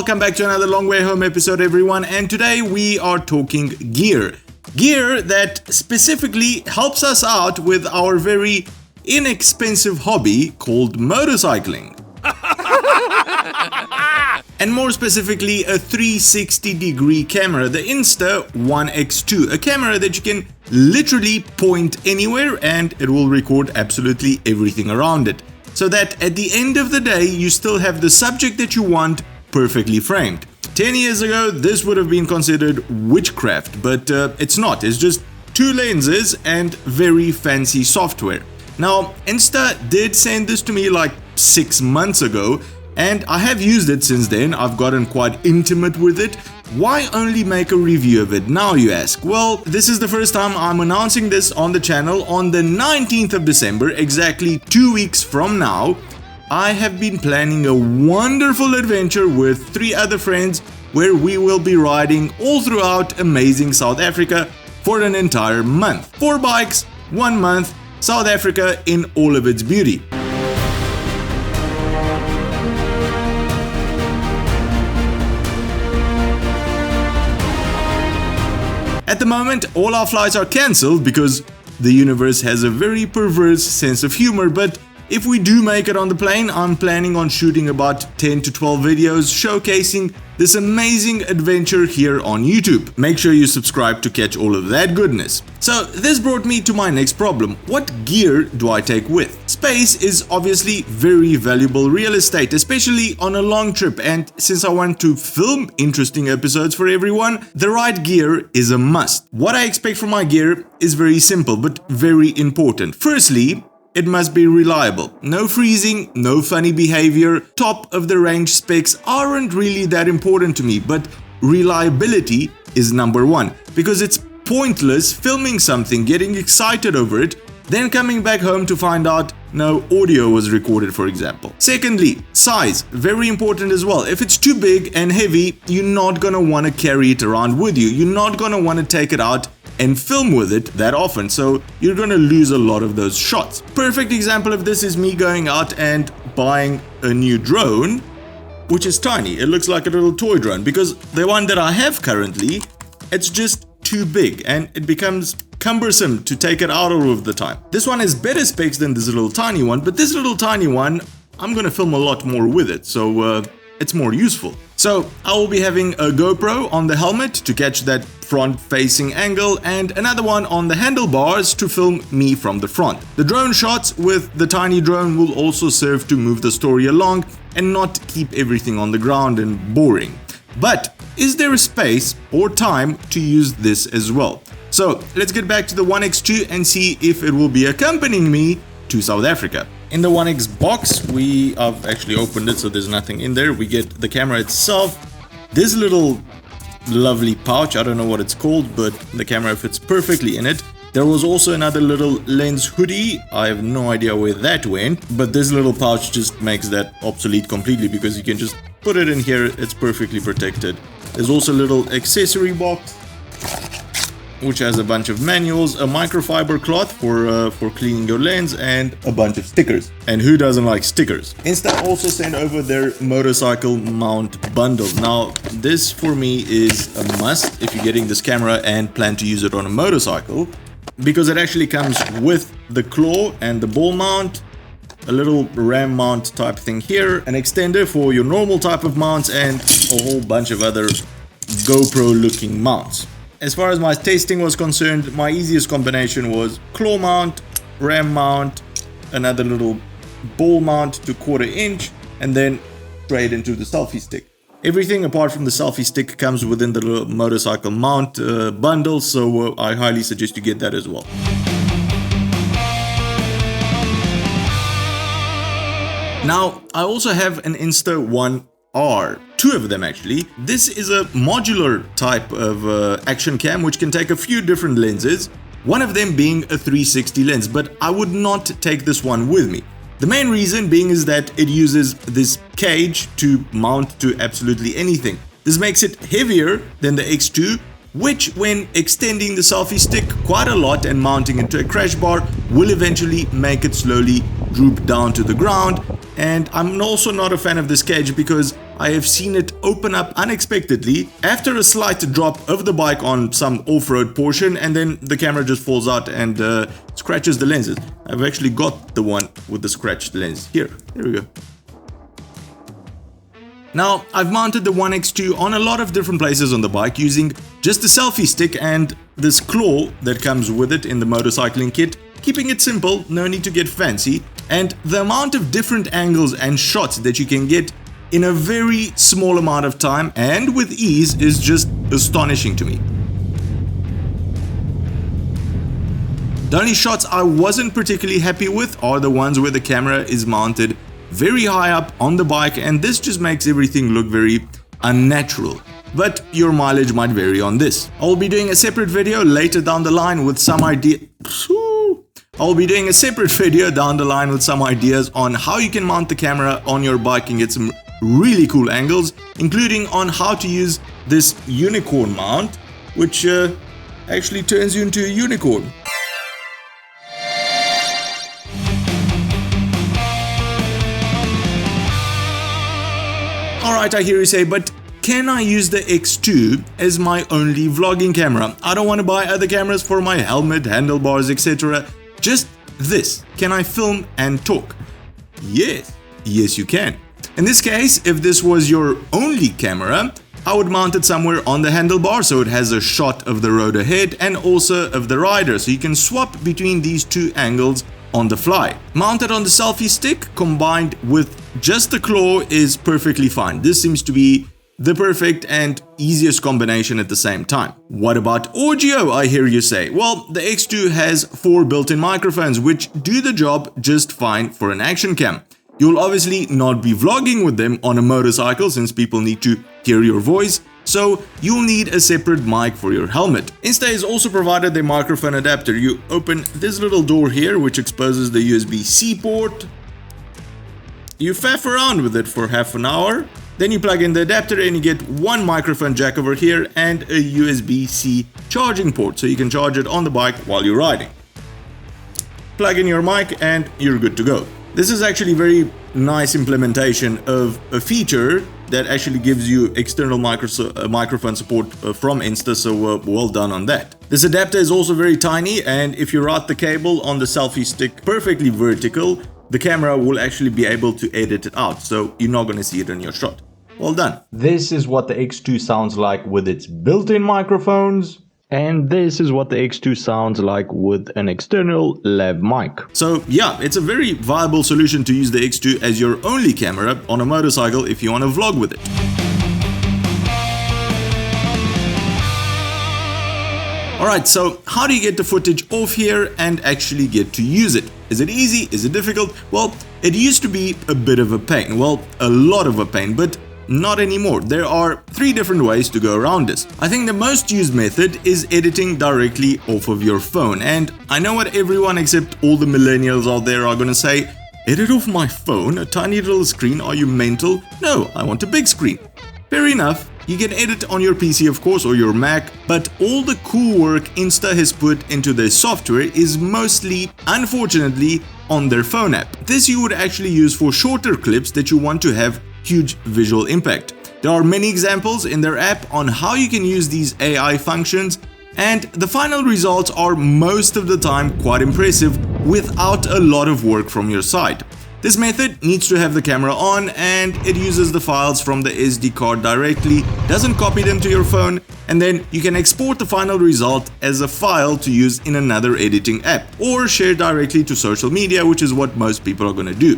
welcome back to another Long Way Home episode, everyone. And today we are talking gear. Gear that specifically helps us out with our very inexpensive hobby called motorcycling. And more specifically, a 360-degree camera, the Insta One X2, a camera that you can literally point anywhere and it will record absolutely everything around it. So that at the end of the day, you still have the subject that you want perfectly framed. 10 years ago, this would have been considered witchcraft, but it's not. It's just two lenses and very fancy software. Now, Insta did send this to me like 6 months ago, and I have used it since then. I've gotten quite intimate with it. Why only make a review of it now, you ask? Well, this is the first time I'm announcing this on the channel. On the 19th of December, exactly 2 weeks from now, I have been planning a wonderful adventure with 3 other friends where we will be riding all throughout amazing South Africa for an entire month. 4 bikes, 1 month, South Africa in all of its beauty. At the moment, all our flights are cancelled because the universe has a very perverse sense of humor, but if we do make it on the plane, I'm planning on shooting about 10 to 12 videos showcasing this amazing adventure here on YouTube. Make sure you subscribe to catch all of that goodness. So this brought me to my next problem. What gear do I take with? Space is obviously very valuable real estate, especially on a long trip, and since I want to film interesting episodes for everyone, the right gear is a must. What I expect from my gear is very simple but very important. Firstly, it must be reliable. No freezing, no funny behavior. Top of the range specs aren't really that important to me, but reliability is number one, because it's pointless filming something, getting excited over it, then coming back home to find out no audio was recorded, for example. Secondly, size, very important as well. If it's too big and heavy, you're not gonna want to carry it around with you. You're not gonna want to take it out and film with it that often, so you're gonna lose a lot of those shots. Perfect example of this is me going out and buying a new drone, which is tiny. It looks like a little toy drone because the one that I have currently, it's just too big and it becomes cumbersome to take it out all of the time. This one has better specs than this little tiny one, but this little tiny one, I'm gonna film a lot more with it, so it's more useful. So I will be having a GoPro on the helmet to catch that front-facing angle and another one on the handlebars to film me from the front. The drone shots with the tiny drone will also serve to move the story along and not keep everything on the ground and boring. But is there a space or time to use this as well? So let's get back to the One X2 and see if it will be accompanying me to South Africa. In the One X box, I've actually opened it, so there's nothing in there. We get the camera itself, this little lovely pouch, I don't know what it's called, but the camera fits perfectly in it. There was also another little lens hoodie. I have no idea where that went, but this little pouch just makes that obsolete completely because you can just put it in here, it's perfectly protected. There's also a little accessory box which has a bunch of manuals, a microfiber cloth for cleaning your lens, and a bunch of stickers. And who doesn't like stickers? Insta also sent over their motorcycle mount bundle. Now, this for me is a must if you're getting this camera and plan to use it on a motorcycle, because it actually comes with the claw and the ball mount, a little ram mount type thing here, an extender for your normal type of mounts, and a whole bunch of other GoPro looking mounts. As far as my testing was concerned, my easiest combination was claw mount, ram mount, another little ball mount to 1/4 inch, and then straight into the selfie stick. Everything apart from the selfie stick comes within the little motorcycle mount bundle, so I highly suggest you get that as well. Now, I also have an Insta One R2, 2 of them actually. This is a modular type of action cam which can take a few different lenses, one of them being a 360 lens, but I would not take this one with me. The main reason being is that it uses this cage to mount to absolutely anything. This makes it heavier than the X2, which when extending the selfie stick quite a lot and mounting into a crash bar will eventually make it slowly droop down to the ground. And I'm also not a fan of this cage because I have seen it open up unexpectedly after a slight drop of the bike on some off-road portion, and then the camera just falls out and scratches the lenses. I've actually got the one with the scratched lens here. There we go. Now, I've mounted the One X2 on a lot of different places on the bike using just a selfie stick and this claw that comes with it in the motorcycling kit, keeping it simple, no need to get fancy, and the amount of different angles and shots that you can get in a very small amount of time and with ease is just astonishing to me. The only shots I wasn't particularly happy with are the ones where the camera is mounted very high up on the bike, and this just makes everything look very unnatural. But your mileage might vary on this. I'll be doing a separate video later down the line with some ideas on how you can mount the camera on your bike and get some really cool angles, including on how to use this unicorn mount, which actually turns you into a unicorn. Alright, I hear you say, but can I use the X2 as my only vlogging camera? I don't want to buy other cameras for my helmet, handlebars, etc. Just this. Can I film and talk? Yes. Yes, you can. In this case, if this was your only camera, I would mount it somewhere on the handlebar so it has a shot of the road ahead and also of the rider, so you can swap between these two angles on the fly. Mounted on the selfie stick combined with just the claw is perfectly fine. This seems to be the perfect and easiest combination at the same time. What about audio, I hear you say? Well, the X2 has 4 built-in microphones which do the job just fine for an action cam. You'll obviously not be vlogging with them on a motorcycle since people need to hear your voice, so you'll need a separate mic for your helmet. Insta has also provided the microphone adapter. You open this little door here which exposes the USB-C port. You faff around with it for half an hour. Then you plug in the adapter and you get one microphone jack over here and a USB-C charging port so you can charge it on the bike while you're riding. Plug in your mic and you're good to go. This is actually very nice implementation of a feature that actually gives you external microphone support from Insta, so well done on that. This adapter is also very tiny, and if you route the cable on the selfie stick perfectly vertical, the camera will actually be able to edit it out, so you're not going to see it in your shot. Well done. This is what the X2 sounds like with its built-in microphones. And this is what the X2 sounds like with an external lav mic. So yeah, it's a very viable solution to use the X2 as your only camera on a motorcycle if you want to vlog with it. Alright, so how do you get the footage off here and actually get to use it? Is it easy? Is it difficult? Well, it used to be a bit of a pain. Well, a lot of a pain, but not anymore. There are 3 different ways to go around this. I think the most used method is editing directly off of your phone. And I know what everyone except all the millennials out there are gonna say, edit off my phone, a tiny little screen, are you mental? No, I want a big screen. Fair enough. You can edit on your PC of course or your Mac, but all the cool work Insta has put into their software is mostly, unfortunately, on their phone app. This you would actually use for shorter clips that you want to have huge visual impact. There are many examples in their app on how you can use these AI functions, and the final results are most of the time quite impressive without a lot of work from your side. This method needs to have the camera on and it uses the files from the SD card directly, doesn't copy them to your phone, and then you can export the final result as a file to use in another editing app or share directly to social media, which is what most people are going to do.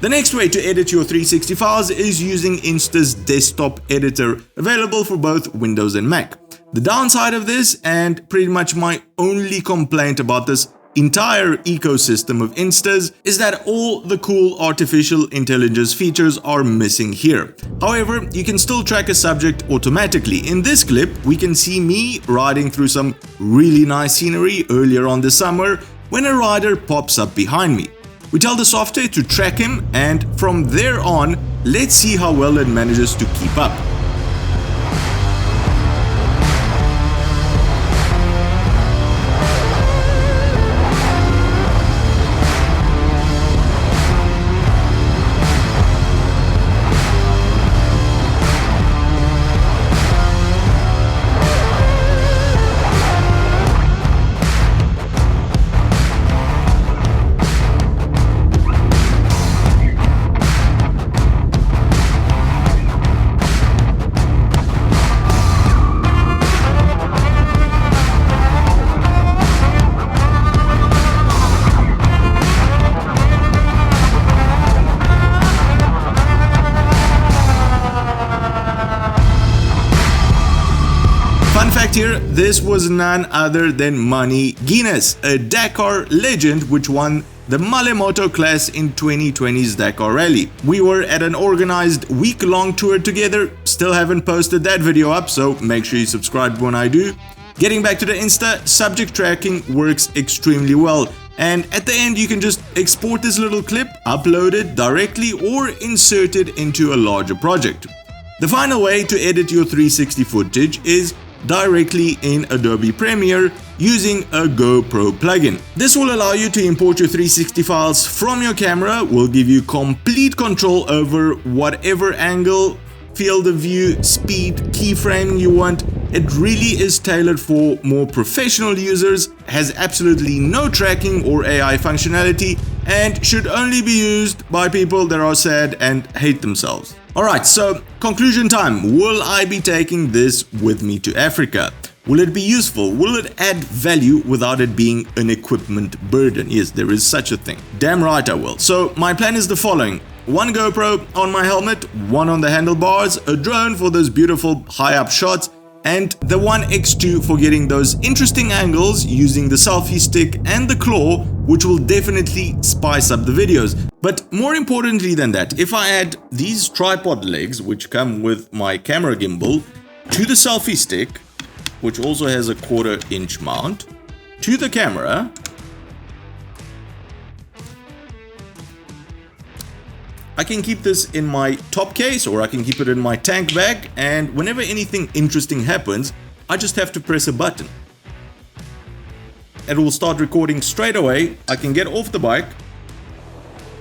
The next way to edit your 360 files is using Insta's desktop editor, available for both Windows and Mac. The downside of this, and pretty much my only complaint about this entire ecosystem of Instas, is that all the cool artificial intelligence features are missing here. However, you can still track a subject automatically. In this clip, we can see me riding through some really nice scenery earlier on this summer when a rider pops up behind me. We tell the software to track him, and from there on, let's see how well it manages to keep up. Fun fact here, this was none other than Manny Guinness, a Dakar legend which won the Malemoto class in 2020's Dakar Rally. We were at an organized week-long tour together. Still haven't posted that video up, so make sure you subscribe when I do. Getting back to the Insta, subject tracking works extremely well. And at the end, you can just export this little clip, upload it directly, or insert it into a larger project. The final way to edit your 360 footage is directly in Adobe Premiere using a GoPro plugin. This will allow you to import your 360 files from your camera, will give you complete control over whatever angle, field of view, speed, keyframing you want. It really is tailored for more professional users, has absolutely no tracking or AI functionality, and should only be used by people that are sad and hate themselves. Alright, so conclusion time. Will I be taking this with me to Africa? Will it be useful? Will it add value without it being an equipment burden? Yes, there is such a thing. Damn right I will. So my plan is the following. One GoPro on my helmet, one on the handlebars, a drone for those beautiful high-up shots, and the One X2 for getting those interesting angles using the selfie stick and the claw, which will definitely spice up the videos. But more importantly than that, if I add these tripod legs, which come with my camera gimbal, to the selfie stick, which also has a 1/4 inch mount, to the camera, I can keep this in my top case, or I can keep it in my tank bag, and whenever anything interesting happens, I just have to press a button. It will start recording straight away. I can get off the bike,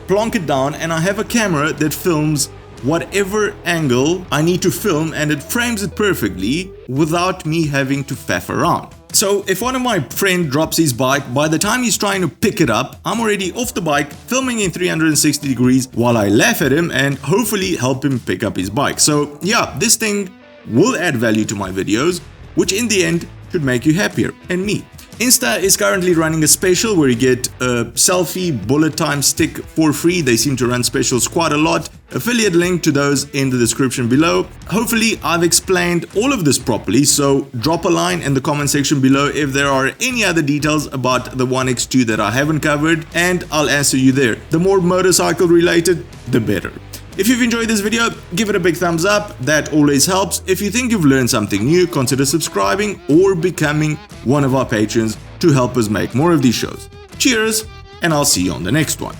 plonk it down, and I have a camera that films whatever angle I need to film, and it frames it perfectly without me having to faff around. So if one of my friends drops his bike, by the time he's trying to pick it up, I'm already off the bike, filming in 360 degrees while I laugh at him and hopefully help him pick up his bike. So yeah, this thing will add value to my videos, which in the end should make you happier, and me. Insta is currently running a special where you get a selfie bullet time stick for free. They seem to run specials quite a lot. Affiliate link to those in the description below. Hopefully I've explained all of this properly, so drop a line in the comment section below if there are any other details about the One X2 that I haven't covered, and I'll answer you there. The more motorcycle related, the better. If you've enjoyed this video, give it a big thumbs up, that always helps. If you think you've learned something new, consider subscribing or becoming one of our patrons to help us make more of these shows. Cheers, and I'll see you on the next one.